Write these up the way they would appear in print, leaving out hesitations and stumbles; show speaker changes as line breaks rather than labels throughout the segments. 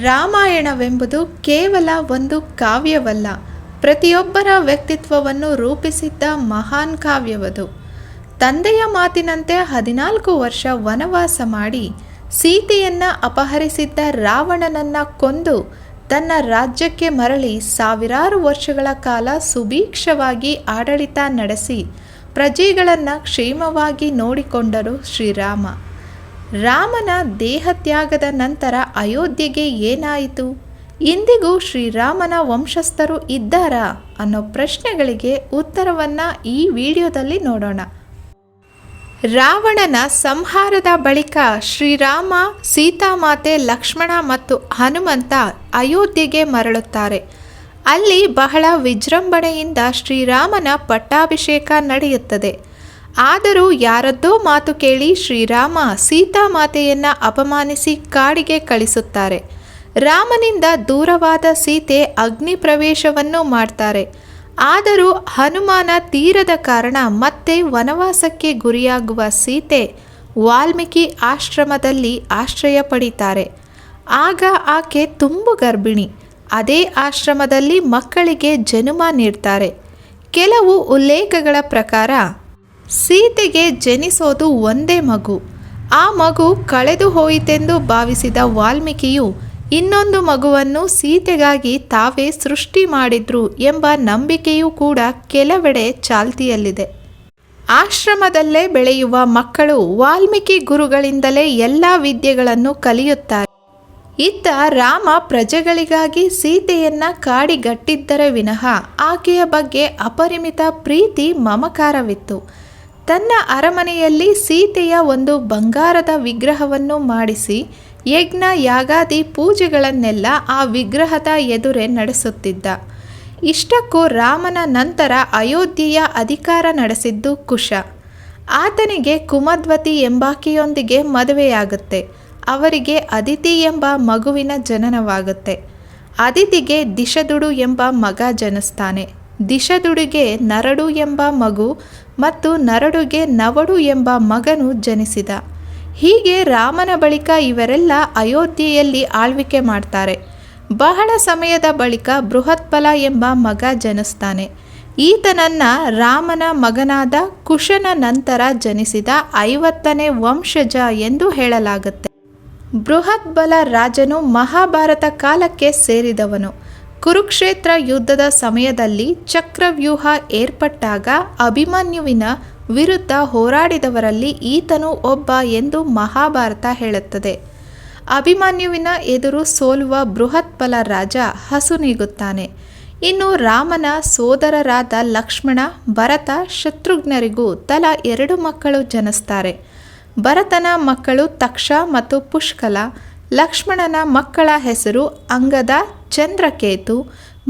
ರಾಮಾಯಣವೆಂಬುದು ಕೇವಲ ಒಂದು ಕಾವ್ಯವಲ್ಲ, ಪ್ರತಿಯೊಬ್ಬರ ವ್ಯಕ್ತಿತ್ವವನ್ನು ರೂಪಿಸಿದ್ದ ಮಹಾನ್ ಕಾವ್ಯವದು. ತಂದೆಯ ಮಾತಿನಂತೆ 14 ವರ್ಷ ವನವಾಸ ಮಾಡಿ ಸೀತೆಯನ್ನು ಅಪಹರಿಸಿದ್ದ ರಾವಣನನ್ನು ಕೊಂದು ತನ್ನ ರಾಜ್ಯಕ್ಕೆ ಮರಳಿ ಸಾವಿರಾರು ವರ್ಷಗಳ ಕಾಲ ಸುಭೀಕ್ಷವಾಗಿ ಆಡಳಿತ ನಡೆಸಿ ಪ್ರಜೆಗಳನ್ನು ಕ್ಷೇಮವಾಗಿ ನೋಡಿಕೊಂಡರು ಶ್ರೀರಾಮ. ರಾಮನ ದೇಹತ್ಯಾಗದ ನಂತರ ಅಯೋಧ್ಯೆಗೆ ಏನಾಯಿತು? ಇಂದಿಗೂ ಶ್ರೀರಾಮನ ವಂಶಸ್ಥರು ಇದ್ದಾರಾ ಅನ್ನೋ ಪ್ರಶ್ನೆಗಳಿಗೆ ಉತ್ತರವನ್ನು ಈ ವಿಡಿಯೋದಲ್ಲಿ ನೋಡೋಣ. ರಾವಣನ ಸಂಹಾರದ ಬಳಿಕ ಶ್ರೀರಾಮ, ಸೀತಾಮಾತೆ, ಲಕ್ಷ್ಮಣ ಮತ್ತು ಹನುಮಂತ ಅಯೋಧ್ಯೆಗೆ ಮರಳುತ್ತಾರೆ. ಅಲ್ಲಿ ಬಹಳ ವಿಜೃಂಭಣೆಯಿಂದ ಶ್ರೀರಾಮನ ಪಟ್ಟಾಭಿಷೇಕ ನಡೆಯುತ್ತದೆ. ಆದರೂ ಯಾರದ್ದೋ ಮಾತು ಕೇಳಿ ಶ್ರೀರಾಮ ಸೀತಾಮಾತೆಯನ್ನು ಅಪಮಾನಿಸಿ ಕಾಡಿಗೆ ಕಳಿಸುತ್ತಾರೆ. ರಾಮನಿಂದ ದೂರವಾದ ಸೀತೆ ಅಗ್ನಿ ಪ್ರವೇಶವನ್ನು ಮಾಡ್ತಾರೆ. ಆದರೂ ಹನುಮಾನ ತೀರದ ಕಾರಣ ಮತ್ತೆ ವನವಾಸಕ್ಕೆ ಗುರಿಯಾಗುವ ಸೀತೆ ವಾಲ್ಮೀಕಿ ಆಶ್ರಮದಲ್ಲಿ ಆಶ್ರಯ ಪಡೀತಾರೆ. ಆಗ ಆಕೆ ತುಂಬು ಗರ್ಭಿಣಿ. ಅದೇ ಆಶ್ರಮದಲ್ಲಿ ಮಕ್ಕಳಿಗೆ ಜನ್ಮ ನೀಡ್ತಾರೆ. ಕೆಲವು ಉಲ್ಲೇಖಗಳ ಪ್ರಕಾರ ಸೀತೆಗೆ ಜನಿಸೋದು ಒಂದೇ ಮಗು. ಆ ಮಗು ಕಳೆದು ಹೋಯಿತೆಂದು ಭಾವಿಸಿದ ವಾಲ್ಮೀಕಿಯು ಇನ್ನೊಂದು ಮಗುವನ್ನು ಸೀತೆಗಾಗಿ ತಾವೇ ಸೃಷ್ಟಿ ಮಾಡಿದ್ರು ಎಂಬ ನಂಬಿಕೆಯೂ ಕೂಡ ಕೆಲವೆಡೆ ಚಾಲ್ತಿಯಲ್ಲಿದೆ. ಆಶ್ರಮದಲ್ಲೇ ಬೆಳೆಯುವ ಮಕ್ಕಳು ವಾಲ್ಮೀಕಿ ಗುರುಗಳಿಂದಲೇ ಎಲ್ಲ ವಿದ್ಯೆಗಳನ್ನು ಕಲಿಯುತ್ತಾರೆ. ಇತ್ತ ರಾಮ ಪ್ರಜೆಗಳಿಗಾಗಿ ಸೀತೆಯನ್ನ ಕಾಡಿಗಟ್ಟಿದ್ದರ ವಿನಃ ಆಕೆಯ ಬಗ್ಗೆ ಅಪರಿಮಿತ ಪ್ರೀತಿ ಮಮಕಾರವಿತ್ತು. ತನ್ನ ಅರಮನೆಯಲ್ಲಿ ಸೀತೆಯ ಒಂದು ಬಂಗಾರದ ವಿಗ್ರಹವನ್ನು ಮಾಡಿಸಿ ಯಜ್ಞ ಯಾಗಾದಿ ಪೂಜೆಗಳನ್ನೆಲ್ಲ ಆ ವಿಗ್ರಹದ ಎದುರೇ ನಡೆಸುತ್ತಿದ್ದ. ಇಷ್ಟಕ್ಕೂ ರಾಮನ ನಂತರ ಅಯೋಧ್ಯೆಯ ಅಧಿಕಾರ ನಡೆಸಿದ್ದು ಕುಶ. ಆತನಿಗೆ ಕುಮದ್ವತಿ ಎಂಬಾಕೆಯೊಂದಿಗೆ ಮದುವೆಯಾಗುತ್ತೆ. ಅವರಿಗೆ ಅದಿತಿ ಎಂಬ ಮಗುವಿನ ಜನನವಾಗುತ್ತೆ. ಅದಿತಿಗೆ ದಿಶದುಡು ಎಂಬ ಮಗ ಜನಿಸ್ತಾನೆ. ದಿಶದುಡಿಗೆ ನರಡು ಎಂಬ ಮಗು ಮತ್ತು ನರಡುಗೆ ನವಡು ಎಂಬ ಮಗನು ಜನಿಸಿದ. ಹೀಗೆ ರಾಮನ ಬಳಿಕ ಇವರೆಲ್ಲ ಅಯೋಧ್ಯೆಯಲ್ಲಿ ಆಳ್ವಿಕೆ ಮಾಡ್ತಾರೆ. ಬಹಳ ಸಮಯದ ಬಳಿಕ ಬೃಹತ್ಬಲ ಎಂಬ ಮಗ ಜನಿಸ್ತಾನೆ. ಈತನನ್ನ ರಾಮನ ಮಗನಾದ ಕುಶನ ನಂತರ ಜನಿಸಿದ 50ನೇ ವಂಶಜ ಎಂದು ಹೇಳಲಾಗುತ್ತೆ. ಬೃಹತ್ಬಲ ರಾಜನು ಮಹಾಭಾರತ ಕಾಲಕ್ಕೆ ಸೇರಿದವನು. ಕುರುಕ್ಷೇತ್ರ ಯುದ್ಧದ ಸಮಯದಲ್ಲಿ ಚಕ್ರವ್ಯೂಹ ಏರ್ಪಟ್ಟಾಗ ಅಭಿಮನ್ಯುವಿನ ವಿರುದ್ಧ ಹೋರಾಡಿದವರಲ್ಲಿ ಈತನು ಒಬ್ಬ ಎಂದು ಮಹಾಭಾರತ ಹೇಳುತ್ತದೆ. ಅಭಿಮನ್ಯುವಿನ ಎದುರು ಸೋಲುವ ಬೃಹತ್ಬಲ ರಾಜ ಹಸುನೀಗುತ್ತಾನೆ. ಇನ್ನು ರಾಮನ ಸೋದರರಾದ ಲಕ್ಷ್ಮಣ, ಭರತ, ಶತ್ರುಘ್ನರಿಗೂ ತಲಾ 2 ಮಕ್ಕಳು ಜನಿಸ್ತಾರೆ. ಭರತನ ಮಕ್ಕಳು ತಕ್ಷ ಮತ್ತು ಪುಷ್ಕಲ. ಲಕ್ಷ್ಮಣನ ಮಕ್ಕಳ ಹೆಸರು ಅಂಗದ, ಚಂದ್ರಕೇತು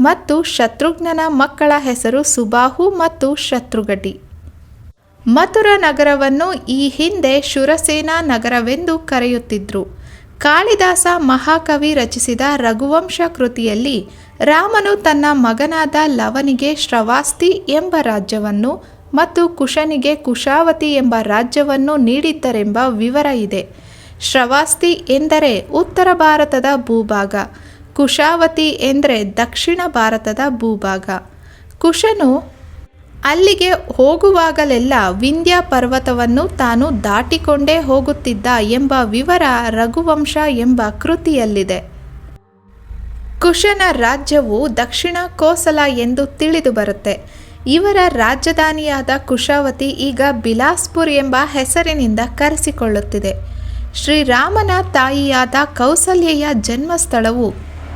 ಮತ್ತು ಶತ್ರುಘ್ನನ ಮಕ್ಕಳ ಹೆಸರು ಸುಬಾಹು ಮತ್ತು ಶತ್ರುಘಟಿ. ಮಥುರಾ ನಗರವನ್ನು ಈ ಹಿಂದೆ ಶೂರಸೇನಾ ನಗರವೆಂದು ಕರೆಯುತ್ತಿದ್ದರು. ಕಾಳಿದಾಸ ಮಹಾಕವಿ ರಚಿಸಿದ ರಘುವಂಶ ಕೃತಿಯಲ್ಲಿ ರಾಮನು ತನ್ನ ಮಗನಾದ ಲವನಿಗೆ ಶ್ರವಾಸ್ತಿ ಎಂಬ ರಾಜ್ಯವನ್ನು ಮತ್ತು ಕುಶನಿಗೆ ಕುಶಾವತಿ ಎಂಬ ರಾಜ್ಯವನ್ನು ನೀಡಿದ್ದರೆಂಬ ವಿವರ ಇದೆ. ಶ್ರವಾಸ್ತಿ ಎಂದರೆ ಉತ್ತರ ಭಾರತದ ಭೂಭಾಗ, ಕುಶಾವತಿ ಎಂದರೆ ದಕ್ಷಿಣ ಭಾರತದ ಭೂಭಾಗ. ಕುಶನು ಅಲ್ಲಿಗೆ ಹೋಗುವಾಗಲೆಲ್ಲ ವಿಂಧ್ಯ ಪರ್ವತವನ್ನು ತಾನು ದಾಟಿಕೊಂಡೇ ಹೋಗುತ್ತಿದ್ದ ಎಂಬ ವಿವರ ರಘುವಂಶ ಎಂಬ ಕೃತಿಯಲ್ಲಿದೆ. ಕುಶನ ರಾಜ್ಯವು ದಕ್ಷಿಣ ಕೋಸಲ ಎಂದು ತಿಳಿದು ಬರುತ್ತೆ. ಇವರ ರಾಜಧಾನಿಯಾದ ಕುಶಾವತಿ ಈಗ ಬಿಲಾಸ್ಪುರ್ ಎಂಬ ಹೆಸರಿನಿಂದ ಕರೆಸಿಕೊಳ್ಳುತ್ತಿದೆ. ಶ್ರೀರಾಮನ ತಾಯಿಯಾದ ಕೌಸಲ್ಯೆಯ ಜನ್ಮಸ್ಥಳವು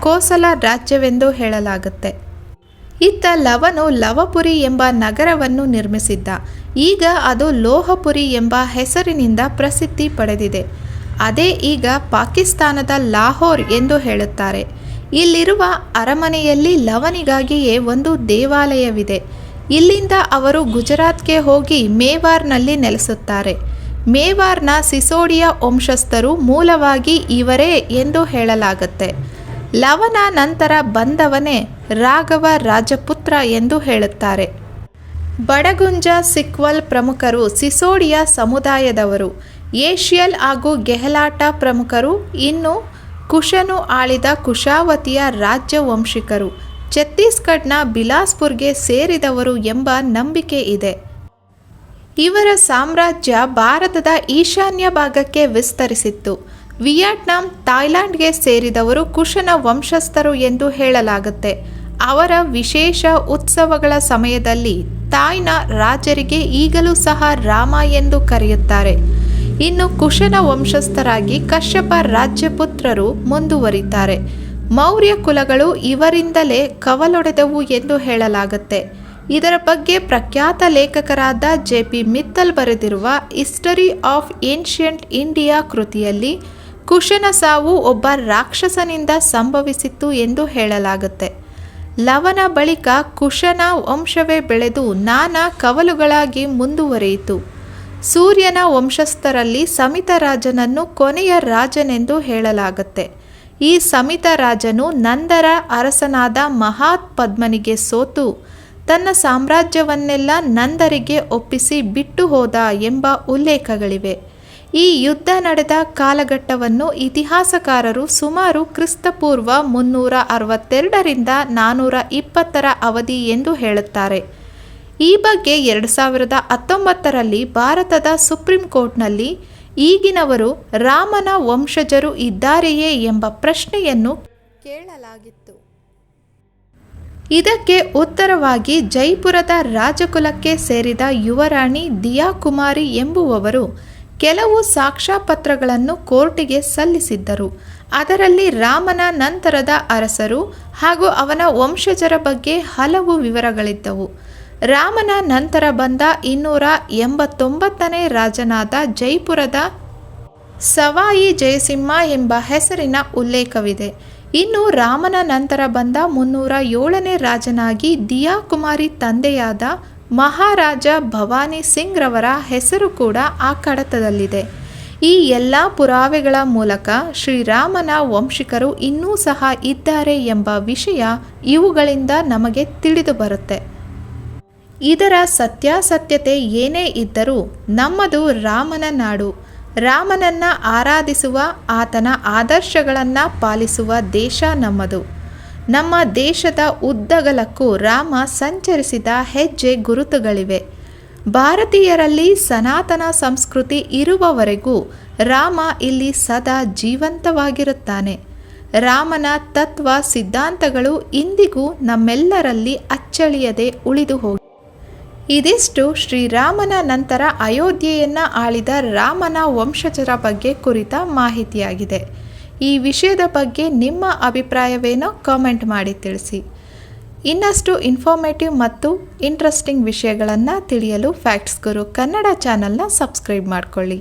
ಕೋಸಲ ರಾಜ್ಯವೆಂದು ಹೇಳಲಾಗುತ್ತೆ. ಇತ್ತ ಲವನು ಲವಪುರಿ ಎಂಬ ನಗರವನ್ನು ನಿರ್ಮಿಸಿದ್ದ. ಈಗ ಅದು ಲೋಹಪುರಿ ಎಂಬ ಹೆಸರಿನಿಂದ ಪ್ರಸಿದ್ಧಿ ಪಡೆದಿದೆ. ಅದೇ ಈಗ ಪಾಕಿಸ್ತಾನದ ಲಾಹೋರ್ ಎಂದು ಹೇಳುತ್ತಾರೆ. ಇಲ್ಲಿರುವ ಅರಮನೆಯಲ್ಲಿ ಲವನಿಗಾಗಿಯೇ ಒಂದು ದೇವಾಲಯವಿದೆ. ಇಲ್ಲಿಂದ ಅವರು ಗುಜರಾತ್ಗೆ ಹೋಗಿ ಮೇವಾರ್ನಲ್ಲಿ ನೆಲೆಸುತ್ತಾರೆ. ಮೇವಾರ್ನ ಸಿಸೋಡಿಯ ವಂಶಸ್ಥರು ಮೂಲವಾಗಿ ಇವರೇ ಎಂದು ಹೇಳಲಾಗುತ್ತೆ. ಲವನ ನಂತರ ಬಂದವನೇ ರಾಘವ ರಾಜಪುತ್ರ ಎಂದು ಹೇಳುತ್ತಾರೆ. ಬಡಗುಂಜ ಸಿಕ್ವಲ್ ಪ್ರಮುಖರು ಸಿಸೋಡಿಯಾ ಸಮುದಾಯದವರು. ಏಷಿಯಲ್ ಹಾಗೂ ಗೆಹಲಾಟ ಪ್ರಮುಖರು. ಇನ್ನು ಕುಶನು ಆಳಿದ ಕುಶಾವತಿಯ ರಾಜ್ಯವಂಶಿಕರು ಛತ್ತೀಸ್ಗಢನ ಬಿಲಾಸ್ಪುರ್ಗೆ ಸೇರಿದವರು ಎಂಬ ನಂಬಿಕೆ ಇದೆ. ಇವರ ಸಾಮ್ರಾಜ್ಯ ಭಾರತದ ಈಶಾನ್ಯ ಭಾಗಕ್ಕೆ ವಿಸ್ತರಿಸಿತ್ತು. ವಿಯೆಟ್ನಾಂ, ಥಾಯ್ಲೆಂಡ್ಗೆ ಸೇರಿದವರು ಕುಶನ ವಂಶಸ್ಥರು ಎಂದು ಹೇಳಲಾಗುತ್ತೆ. ಅವರ ವಿಶೇಷ ಉತ್ಸವಗಳ ಸಮಯದಲ್ಲಿ ತಾಯ್ನ ರಾಜರಿಗೆ ಈಗಲೂ ಸಹ ರಾಮ ಎಂದು ಕರೆಯುತ್ತಾರೆ. ಇನ್ನು ಕುಶನ ವಂಶಸ್ಥರಾಗಿ ಕಶ್ಯಪ ರಾಜ್ಯಪುತ್ರರು ಮುಂದುವರಿತಾರೆ. ಮೌರ್ಯ ಕುಲಗಳು ಇವರಿಂದಲೇ ಕವಲೊಡೆದವು ಎಂದು ಹೇಳಲಾಗುತ್ತೆ. ಇದರ ಬಗ್ಗೆ ಪ್ರಖ್ಯಾತ ಲೇಖಕರಾದ ಜೆ.ಪಿ. ಮಿತ್ತಲ್ ಬರೆದಿರುವ ಹಿಸ್ಟರಿ ಆಫ್ ಏನ್ಷಿಯಂಟ್ ಇಂಡಿಯಾ ಕೃತಿಯಲ್ಲಿ ಕುಶನ ಸಾವು ಒಬ್ಬ ರಾಕ್ಷಸನಿಂದ ಸಂಭವಿಸಿತ್ತು ಎಂದು ಹೇಳಲಾಗುತ್ತೆ. ಲವನ ಬಳಿಕ ಕುಶನ ವಂಶವೇ ಬೆಳೆದು ನಾನಾ ಕವಲುಗಳಾಗಿ ಮುಂದುವರಿಯಿತು. ಸೂರ್ಯನ ವಂಶಸ್ಥರಲ್ಲಿ ಸಮಿತ ರಾಜನನ್ನು ಕೊನೆಯ ರಾಜನೆಂದು ಹೇಳಲಾಗುತ್ತೆ. ಈ ಸಮಿತ ರಾಜನು ನಂದರ ಅರಸನಾದ ಮಹಾತ್ ಪದ್ಮನಿಗೆ ಸೋತು ತನ್ನ ಸಾಮ್ರಾಜ್ಯವನ್ನೆಲ್ಲ ನಂದರಿಗೆ ಒಪ್ಪಿಸಿ ಬಿಟ್ಟು ಹೋದ ಎಂಬ ಉಲ್ಲೇಖಗಳಿವೆ. ಈ ಯುದ್ಧ ನಡೆದ ಕಾಲಘಟ್ಟವನ್ನು ಇತಿಹಾಸಕಾರರು ಸುಮಾರು ಕ್ರಿಸ್ತಪೂರ್ವ 362ರಿಂದ 420 ಅವಧಿ ಎಂದು ಹೇಳುತ್ತಾರೆ. ಈ ಬಗ್ಗೆ 2019ರಲ್ಲಿ ಭಾರತದ ಸುಪ್ರೀಂ ಕೋರ್ಟ್ನಲ್ಲಿ ಈಗಿನವರು ರಾಮನ ವಂಶಜರು ಇದ್ದಾರೆಯೇ ಎಂಬ ಪ್ರಶ್ನೆಯನ್ನು ಕೇಳಲಾಗಿತ್ತು. ಇದಕ್ಕೆ ಉತ್ತರವಾಗಿ ಜೈಪುರದ ರಾಜಕುಲಕ್ಕೆ ಸೇರಿದ ಯುವರಾಣಿ ದಿಯಾ ಕುಮಾರಿ ಎಂಬುವವರು ಕೆಲವು ಸಾಕ್ಷ್ಯಪತ್ರಗಳನ್ನು ಕೋರ್ಟಿಗೆ ಸಲ್ಲಿಸಿದ್ದರು. ಅದರಲ್ಲಿ ರಾಮನ ನಂತರದ ಅರಸರು ಹಾಗೂ ಅವನ ವಂಶಜರ ಬಗ್ಗೆ ಹಲವು ವಿವರಗಳಿದ್ದವು. ರಾಮನ ನಂತರ ಬಂದ 289ನೇ ರಾಜನಾದ ಜೈಪುರದ ಸವಾಯಿ ಜಯಸಿಂಹ ಎಂಬ ಹೆಸರಿನ ಉಲ್ಲೇಖವಿದೆ. ಇನ್ನು ರಾಮನ ನಂತರ ಬಂದ 307ನೇ ರಾಜನಾಗಿ ದಿಯಾ ಕುಮಾರಿ ತಂದೆಯಾದ ಮಹಾರಾಜ ಭವಾನಿ ಸಿಂಗ್ ರವರ ಹೆಸರು ಕೂಡ ಆ ಕಡತದಲ್ಲಿದೆ. ಈ ಎಲ್ಲ ಪುರಾವೆಗಳ ಮೂಲಕ ಶ್ರೀರಾಮನ ವಂಶಿಕರು ಇನ್ನೂ ಸಹ ಇದ್ದಾರೆ ಎಂಬ ವಿಷಯ ಇವುಗಳಿಂದ ನಮಗೆ ತಿಳಿದು ಬರುತ್ತೆ. ಇದರ ಸತ್ಯಾಸತ್ಯತೆ ಏನೇ ಇದ್ದರೂ ನಮ್ಮದು ರಾಮನ ನಾಡು. ರಾಮನನ್ನ ಆರಾಧಿಸುವ, ಆತನ ಆದರ್ಶಗಳನ್ನು ಪಾಲಿಸುವ ದೇಶ ನಮ್ಮದು. ನಮ್ಮ ದೇಶದ ಉದ್ದಗಲಕ್ಕೂ ರಾಮ ಸಂಚರಿಸಿದ ಹೆಜ್ಜೆ ಗುರುತುಗಳಿವೆ. ಭಾರತೀಯರಲ್ಲಿ ಸನಾತನ ಸಂಸ್ಕೃತಿ ಇರುವವರೆಗೂ ರಾಮ ಇಲ್ಲಿ ಸದಾ ಜೀವಂತವಾಗಿರುತ್ತಾನೆ. ರಾಮನ ತತ್ವ ಸಿದ್ಧಾಂತಗಳು ಇಂದಿಗೂ ನಮ್ಮೆಲ್ಲರಲ್ಲಿ ಅಚ್ಚಳಿಯದೆ ಉಳಿದು ಹೋಗಿ. ಇದಿಷ್ಟು ಶ್ರೀರಾಮನ ನಂತರ ಅಯೋಧ್ಯೆಯನ್ನು ಆಳಿದ ರಾಮನ ವಂಶಜರ ಬಗ್ಗೆ ಕುರಿತ ಮಾಹಿತಿಯಾಗಿದೆ. ಈ ವಿಷಯದ ಬಗ್ಗೆ ನಿಮ್ಮ ಅಭಿಪ್ರಾಯವೇನೋ ಕಾಮೆಂಟ್ ಮಾಡಿ ತಿಳಿಸಿ. ಇನ್ನಷ್ಟು ಇನ್ಫಾರ್ಮೇಟಿವ್ ಮತ್ತು ಇಂಟ್ರೆಸ್ಟಿಂಗ್ ವಿಷಯಗಳನ್ನು ತಿಳಿಯಲು ಫ್ಯಾಕ್ಟ್ಸ್ ಗುರು ಕನ್ನಡ ಚಾನಲ್ನ ಸಬ್ಸ್ಕ್ರೈಬ್ ಮಾಡಿಕೊಳ್ಳಿ.